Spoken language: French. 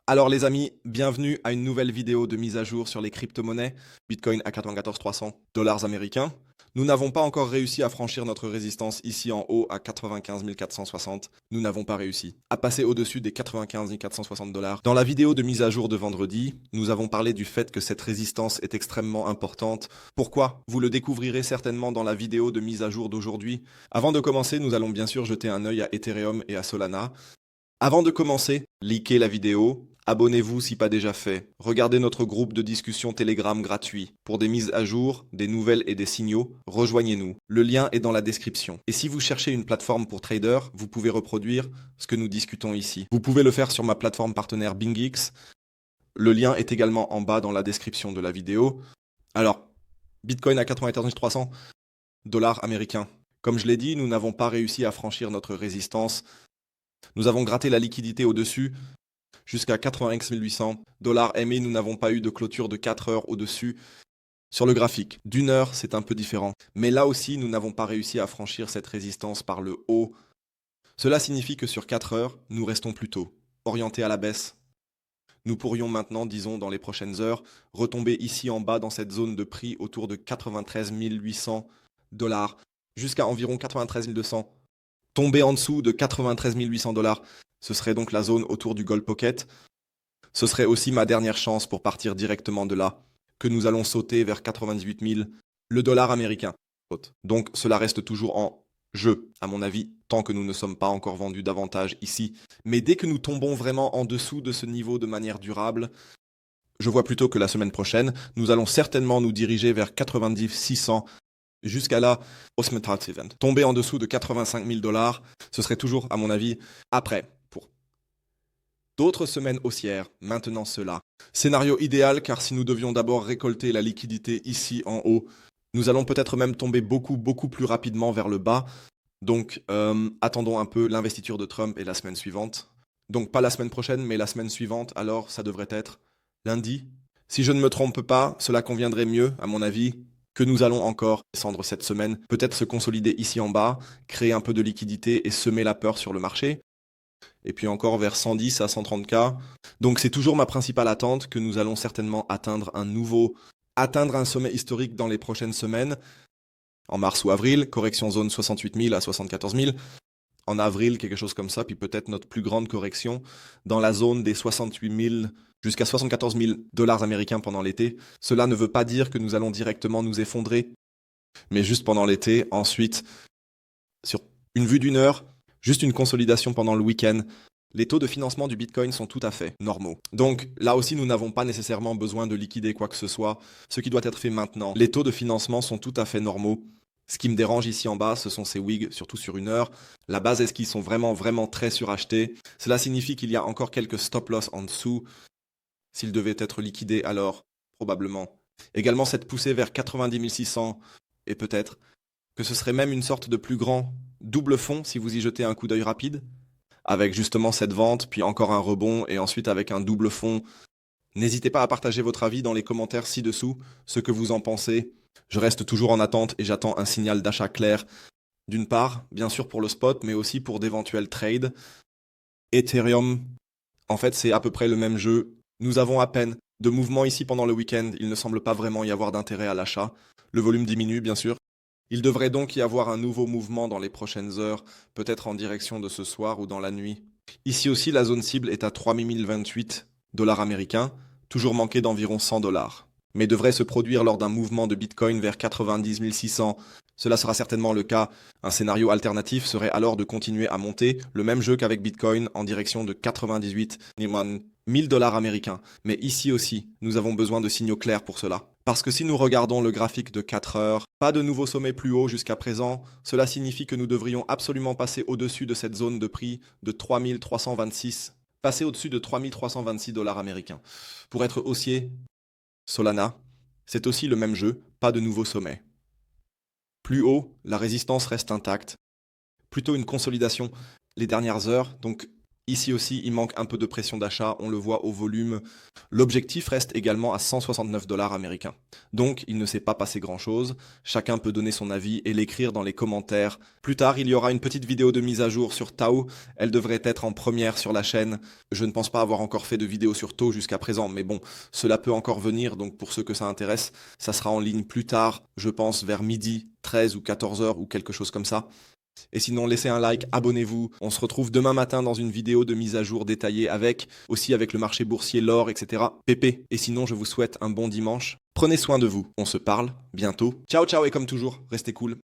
Alors les amis, bienvenue à une nouvelle vidéo de mise à jour sur les crypto-monnaies, Bitcoin à 94 300 dollars américains. Nous n'avons pas encore réussi à franchir notre résistance ici en haut à 95 460. Nous n'avons pas réussi à passer au-dessus des 95 460 dollars. Dans la vidéo de mise à jour de vendredi, nous avons parlé du fait que cette résistance est extrêmement importante. Pourquoi? Vous le découvrirez certainement dans la vidéo de mise à jour d'aujourd'hui. Avant de commencer, nous allons bien sûr jeter un œil à Ethereum et à Solana. Avant de commencer, likez la vidéo, abonnez-vous si pas déjà fait, regardez notre groupe de discussion Telegram gratuit. Pour des mises à jour, des nouvelles et des signaux, rejoignez-nous. Le lien est dans la description. Et si vous cherchez une plateforme pour traders, vous pouvez reproduire ce que nous discutons ici. Vous pouvez le faire sur ma plateforme partenaire BingX. Le lien est également en bas dans la description de la vidéo. Alors, Bitcoin à 94 300 dollars américains. Comme je l'ai dit, nous n'avons pas réussi à franchir notre résistance. Nous avons gratté la liquidité au-dessus jusqu'à 80 800 dollars MA. Nous n'avons pas eu de clôture de 4 heures au-dessus. Sur le graphique, d'une heure, c'est un peu différent. Mais là aussi, nous n'avons pas réussi à franchir cette résistance par le haut. Cela signifie que sur 4 heures, nous restons plutôt orientés à la baisse. Nous pourrions maintenant, disons dans les prochaines heures, retomber ici en bas dans cette zone de prix autour de 93 800 dollars jusqu'à environ 93 200. Tomber en dessous de 93 800 dollars, ce serait donc la zone autour du Gold Pocket. Ce serait aussi ma dernière chance pour partir directement de là, que nous allons sauter vers 98 000, le dollar américain. Donc cela reste toujours en jeu, à mon avis, tant que nous ne sommes pas encore vendus davantage ici. Mais dès que nous tombons vraiment en dessous de ce niveau de manière durable, je vois plutôt que la semaine prochaine, nous allons certainement nous diriger vers 90 600 jusqu'à là, Osmetat Event. Tomber en dessous de 85 000 dollars, ce serait toujours, à mon avis, après, pour d'autres semaines haussières, maintenant cela. Scénario idéal, car si nous devions d'abord récolter la liquidité ici en haut, nous allons peut-être même tomber beaucoup plus rapidement vers le bas. Donc, attendons un peu l'investiture de Trump et la semaine suivante. Donc, pas la semaine prochaine, mais la semaine suivante, alors ça devrait être lundi. Si je ne me trompe pas, cela conviendrait mieux, à mon avis, que nous allons encore descendre cette semaine, peut-être se consolider ici en bas, créer un peu de liquidité et semer la peur sur le marché. Et puis encore vers 110 à 130K. Donc c'est toujours ma principale attente que nous allons certainement atteindre un sommet historique dans les prochaines semaines. En mars ou avril, correction zone 68 000 à 74 000. En avril, quelque chose comme ça, puis peut-être notre plus grande correction dans la zone des 68 000 jusqu'à 74 000 dollars américains pendant l'été. Cela ne veut pas dire que nous allons directement nous effondrer, mais juste pendant l'été. Ensuite, sur une vue d'une heure, juste une consolidation pendant le week-end. Les taux de financement du Bitcoin sont tout à fait normaux. Donc là aussi, nous n'avons pas nécessairement besoin de liquider quoi que ce soit, ce qui doit être fait maintenant. Les taux de financement sont tout à fait normaux. Ce qui me dérange ici en bas, ce sont ces wigs, surtout sur une heure. La base est-ce qu'ils sont vraiment très surachetés. Cela signifie qu'il y a encore quelques stop-loss en dessous. S'ils devaient être liquidés, alors, probablement. Également cette poussée vers 90 600, et peut-être que ce serait même une sorte de plus grand double fond si vous y jetez un coup d'œil rapide, avec justement cette vente, puis encore un rebond, et ensuite avec un double fond. N'hésitez pas à partager votre avis dans les commentaires ci-dessous, ce que vous en pensez. Je reste toujours en attente et j'attends un signal d'achat clair. D'une part, bien sûr pour le spot, mais aussi pour d'éventuels trades. Ethereum, en fait, c'est à peu près le même jeu. Nous avons à peine de mouvements ici pendant le week-end. Il ne semble pas vraiment y avoir d'intérêt à l'achat. Le volume diminue, bien sûr. Il devrait donc y avoir un nouveau mouvement dans les prochaines heures, peut-être en direction de ce soir ou dans la nuit. Ici aussi, la zone cible est à 3028 dollars américains, toujours manqué d'environ 100 dollars, mais devrait se produire lors d'un mouvement de Bitcoin vers 90 600. Cela sera certainement le cas. Un scénario alternatif serait alors de continuer à monter le même jeu qu'avec Bitcoin en direction de 98 000 dollars américains. Mais ici aussi, nous avons besoin de signaux clairs pour cela. Parce que si nous regardons le graphique de 4 heures, pas de nouveau sommet plus haut jusqu'à présent, cela signifie que nous devrions absolument passer au-dessus de cette zone de prix de 3326, passer au-dessus de 3326 dollars américains. Pour être haussier, Solana, c'est aussi le même jeu, pas de nouveau sommet. Plus haut, la résistance reste intacte. Plutôt une consolidation les dernières heures, donc Ici aussi, il manque un peu de pression d'achat, on le voit au volume. L'objectif reste également à 169 dollars américains. Donc, il ne s'est pas passé grand-chose. Chacun peut donner son avis et l'écrire dans les commentaires. Plus tard, il y aura une petite vidéo de mise à jour sur Tao. Elle devrait être en première sur la chaîne. Je ne pense pas avoir encore fait de vidéo sur Tao jusqu'à présent, mais bon, cela peut encore venir. Donc, pour ceux que ça intéresse, ça sera en ligne plus tard, je pense vers midi, 13 ou 14 heures ou quelque chose comme ça. Et sinon, laissez un like, abonnez-vous. On se retrouve demain matin dans une vidéo de mise à jour détaillée aussi avec le marché boursier, l'or, etc. Pépé. Et sinon, je vous souhaite un bon dimanche. Prenez soin de vous. On se parle bientôt. Ciao, ciao, et comme toujours, restez cool.